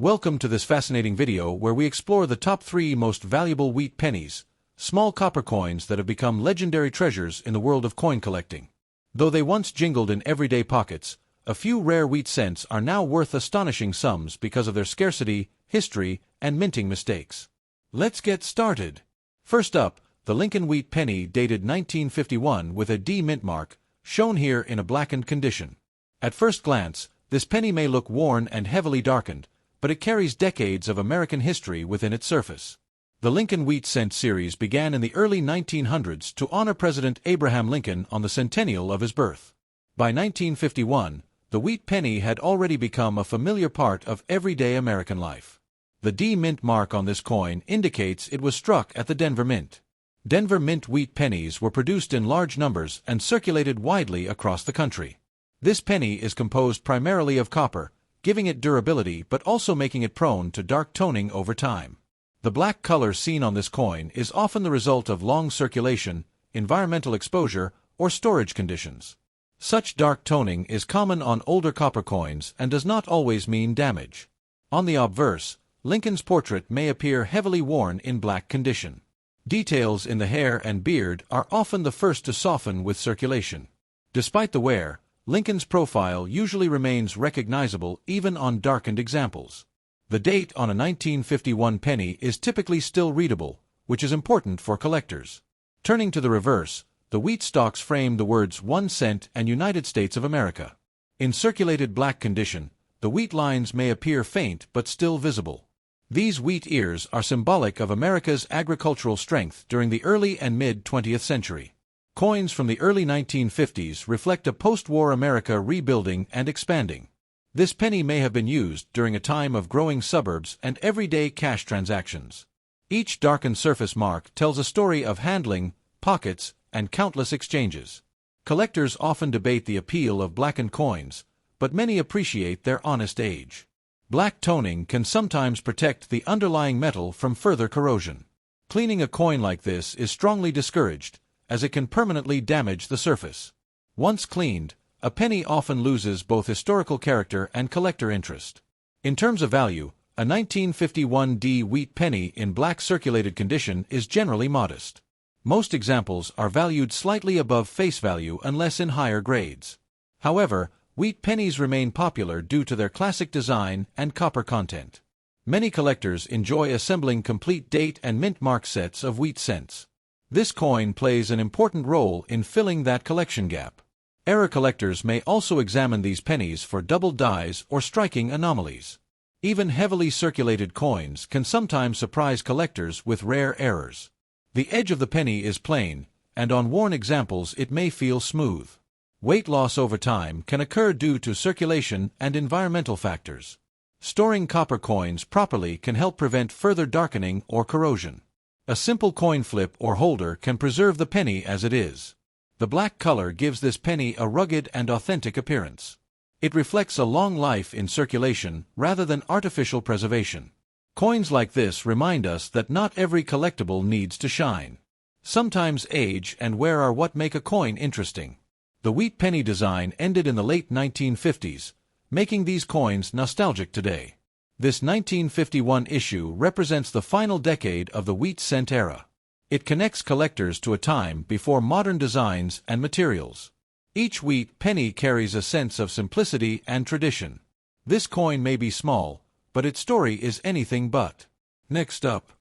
Welcome to this fascinating video where we explore the top 3 most valuable wheat pennies, small copper coins that have become legendary treasures in the world of coin collecting. Though they once jingled in everyday pockets, a few rare wheat cents are now worth astonishing sums because of their scarcity, history, and minting mistakes. Let's get started. First up, the Lincoln wheat penny dated 1951 with a D mint mark, shown here in a blackened condition. At first glance, this penny may look worn and heavily darkened, but it carries decades of American history within its surface. The Lincoln Wheat Cent series began in the early 1900s to honor President Abraham Lincoln on the centennial of his birth. By 1951, the wheat penny had already become a familiar part of everyday American life. The D mint mark on this coin indicates it was struck at the Denver Mint. Denver Mint wheat pennies were produced in large numbers and circulated widely across the country. This penny is composed primarily of copper, giving it durability but also making it prone to dark toning over time. The black color seen on this coin is often the result of long circulation, environmental exposure, or storage conditions. Such dark toning is common on older copper coins and does not always mean damage. On the obverse, Lincoln's portrait may appear heavily worn in black condition. Details in the hair and beard are often the first to soften with circulation. Despite the wear, Lincoln's profile usually remains recognizable even on darkened examples. The date on a 1951 penny is typically still readable, which is important for collectors. Turning to the reverse, the wheat stalks frame the words 1 cent and United States of America. In circulated black condition, the wheat lines may appear faint but still visible. These wheat ears are symbolic of America's agricultural strength during the early and mid-20th century. Coins from the early 1950s reflect a post-war America rebuilding and expanding. This penny may have been used during a time of growing suburbs and everyday cash transactions. Each darkened surface mark tells a story of handling, pockets, and countless exchanges. Collectors often debate the appeal of blackened coins, but many appreciate their honest age. Black toning can sometimes protect the underlying metal from further corrosion. Cleaning a coin like this is strongly discouraged, as it can permanently damage the surface. Once cleaned, a penny often loses both historical character and collector interest. In terms of value, a 1951 D wheat penny in black circulated condition is generally modest. Most examples are valued slightly above face value unless in higher grades. However, wheat pennies remain popular due to their classic design and copper content. Many collectors enjoy assembling complete date and mint mark sets of wheat cents. This coin plays an important role in filling that collection gap. Era collectors may also examine these pennies for double dies or striking anomalies. Even heavily circulated coins can sometimes surprise collectors with rare errors. The edge of the penny is plain, and on worn examples it may feel smooth. Weight loss over time can occur due to circulation and environmental factors. Storing copper coins properly can help prevent further darkening or corrosion. A simple coin flip or holder can preserve the penny as it is. The black color gives this penny a rugged and authentic appearance. It reflects a long life in circulation rather than artificial preservation. Coins like this remind us that not every collectible needs to shine. Sometimes age and wear are what make a coin interesting. The wheat penny design ended in the late 1950s, making these coins nostalgic today. This 1951 issue represents the final decade of the wheat cent era. It connects collectors to a time before modern designs and materials. Each wheat penny carries a sense of simplicity and tradition. This coin may be small, but its story is anything but. Next up,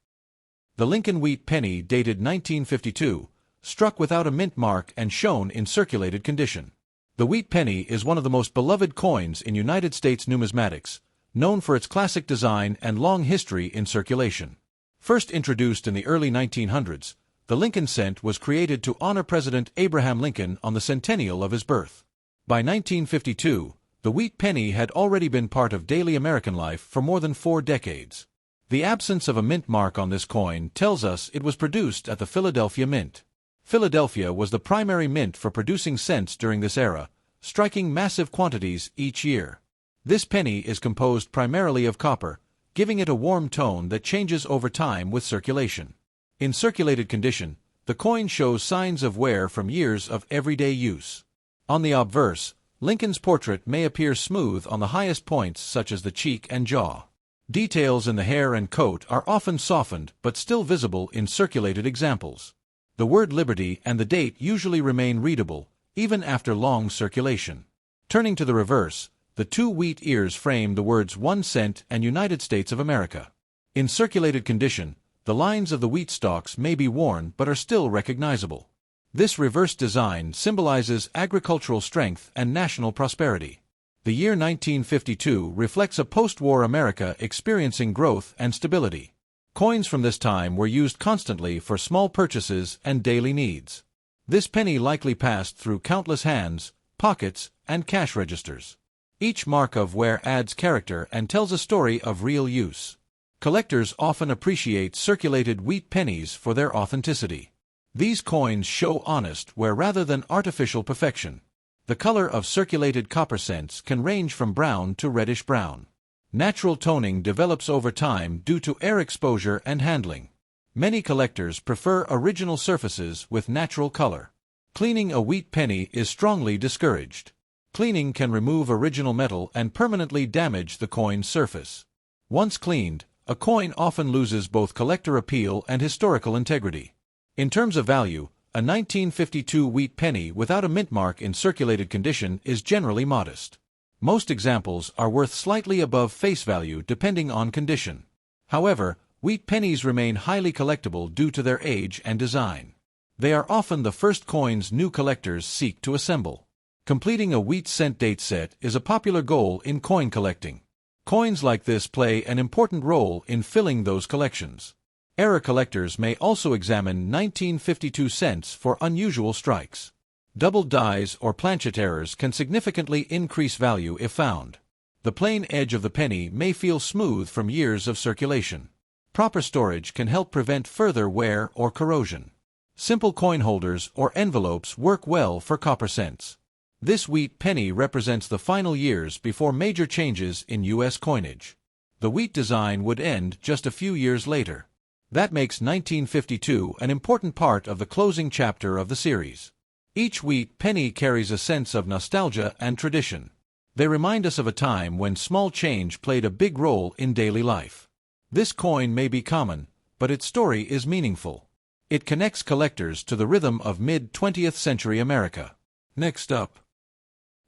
the Lincoln wheat penny dated 1952, struck without a mint mark and shown in circulated condition. The wheat penny is one of the most beloved coins in United States numismatics, known for its classic design and long history in circulation. First introduced in the early 1900s, the Lincoln cent was created to honor President Abraham Lincoln on the centennial of his birth. By 1952, the wheat penny had already been part of daily American life for more than 4 decades. The absence of a mint mark on this coin tells us it was produced at the Philadelphia Mint. Philadelphia was the primary mint for producing cents during this era, striking massive quantities each year. This penny is composed primarily of copper, giving it a warm tone that changes over time with circulation. In circulated condition, the coin shows signs of wear from years of everyday use. On the obverse, Lincoln's portrait may appear smooth on the highest points such as the cheek and jaw. Details in the hair and coat are often softened but still visible in circulated examples. The word Liberty and the date usually remain readable, even after long circulation. Turning to the reverse, the two wheat ears frame the words 1 cent and United States of America. In circulated condition, the lines of the wheat stalks may be worn but are still recognizable. This reverse design symbolizes agricultural strength and national prosperity. The year 1952 reflects a post-war America experiencing growth and stability. Coins from this time were used constantly for small purchases and daily needs. This penny likely passed through countless hands, pockets, and cash registers. Each mark of wear adds character and tells a story of real use. Collectors often appreciate circulated wheat pennies for their authenticity. These coins show honest wear rather than artificial perfection. The color of circulated copper cents can range from brown to reddish-brown. Natural toning develops over time due to air exposure and handling. Many collectors prefer original surfaces with natural color. Cleaning a wheat penny is strongly discouraged. Cleaning can remove original metal and permanently damage the coin's surface. Once cleaned, a coin often loses both collector appeal and historical integrity. In terms of value, a 1952 wheat penny without a mint mark in circulated condition is generally modest. Most examples are worth slightly above face value depending on condition. However, wheat pennies remain highly collectible due to their age and design. They are often the first coins new collectors seek to assemble. Completing a wheat cent date set is a popular goal in coin collecting. Coins like this play an important role in filling those collections. Era collectors may also examine 1952 cents for unusual strikes. Doubled dies or planchet errors can significantly increase value if found. The plain edge of the penny may feel smooth from years of circulation. Proper storage can help prevent further wear or corrosion. Simple coin holders or envelopes work well for copper cents. This wheat penny represents the final years before major changes in U.S. coinage. The wheat design would end just a few years later. That makes 1952 an important part of the closing chapter of the series. Each wheat penny carries a sense of nostalgia and tradition. They remind us of a time when small change played a big role in daily life. This coin may be common, but its story is meaningful. It connects collectors to the rhythm of mid-20th century America. Next up,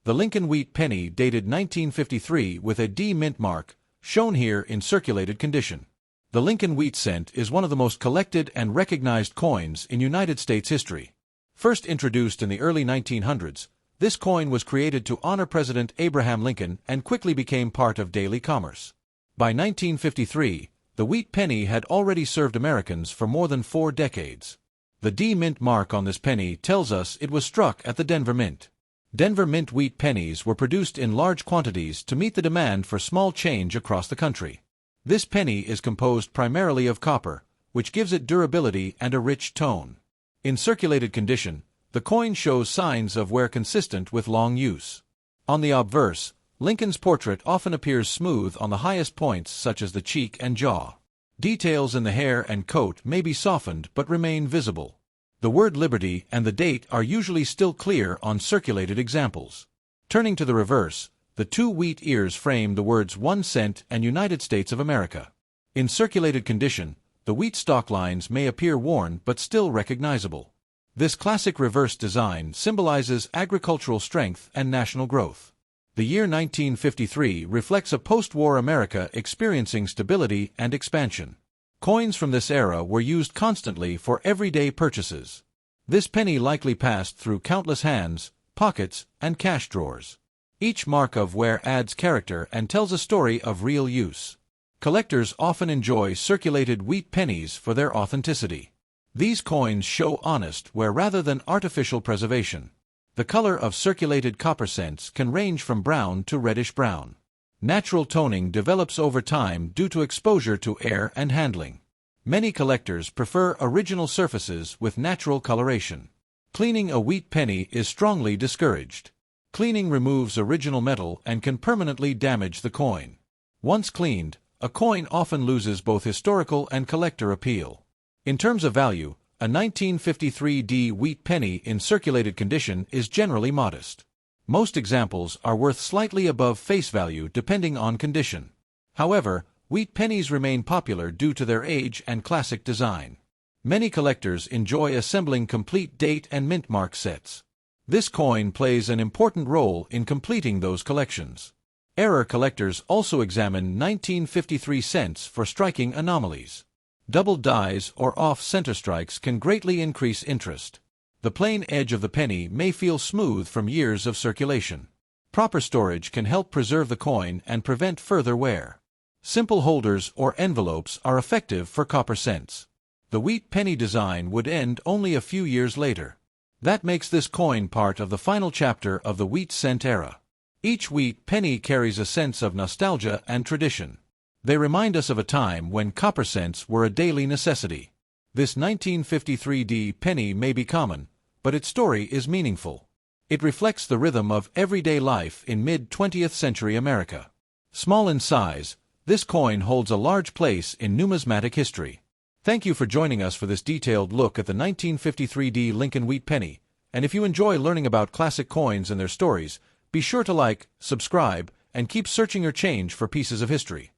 the Lincoln wheat penny dated 1953 with a D mint mark, shown here in circulated condition. The Lincoln wheat cent is one of the most collected and recognized coins in United States history. First introduced in the early 1900s, this coin was created to honor President Abraham Lincoln and quickly became part of daily commerce. By 1953, the wheat penny had already served Americans for more than 4 decades. The D mint mark on this penny tells us it was struck at the Denver Mint. Denver Mint wheat pennies were produced in large quantities to meet the demand for small change across the country. This penny is composed primarily of copper, which gives it durability and a rich tone. In circulated condition, the coin shows signs of wear consistent with long use. On the obverse, Lincoln's portrait often appears smooth on the highest points such as the cheek and jaw. Details in the hair and coat may be softened but remain visible. The word Liberty and the date are usually still clear on circulated examples. Turning to the reverse, the two wheat ears frame the words 1 cent and United States of America. In circulated condition, the wheat stalk lines may appear worn but still recognizable. This classic reverse design symbolizes agricultural strength and national growth. The year 1953 reflects a post-war America experiencing stability and expansion. Coins from this era were used constantly for everyday purchases. This penny likely passed through countless hands, pockets, and cash drawers. Each mark of wear adds character and tells a story of real use. Collectors often enjoy circulated wheat pennies for their authenticity. These coins show honest wear rather than artificial preservation. The color of circulated copper cents can range from brown to reddish-brown. Natural toning develops over time due to exposure to air and handling. Many collectors prefer original surfaces with natural coloration. Cleaning a wheat penny is strongly discouraged. Cleaning removes original metal and can permanently damage the coin. Once cleaned, a coin often loses both historical and collector appeal. In terms of value, a 1953 D wheat penny in circulated condition is generally modest. Most examples are worth slightly above face value depending on condition. However, Wheat pennies remain popular due to their age and classic design. Many collectors enjoy assembling complete date and mint mark sets. This coin plays an important role in completing those collections. Error collectors also examine 1953 cents for striking anomalies. Double dies or off-center strikes can greatly increase interest. The plain edge of the penny may feel smooth from years of circulation. Proper storage can help preserve the coin and prevent further wear. Simple holders or envelopes are effective for copper cents. The wheat penny design would end only a few years later. That makes this coin part of the final chapter of the wheat cent era. Each wheat penny carries a sense of nostalgia and tradition. They remind us of a time when copper cents were a daily necessity. This 1953 penny may be common, but its story is meaningful. It reflects the rhythm of everyday life in mid-20th century America. Small in size, this coin holds a large place in numismatic history. Thank you for joining us for this detailed look at the 1953 Lincoln wheat penny, and if you enjoy learning about classic coins and their stories, be sure to like, subscribe, and keep searching your change for pieces of history.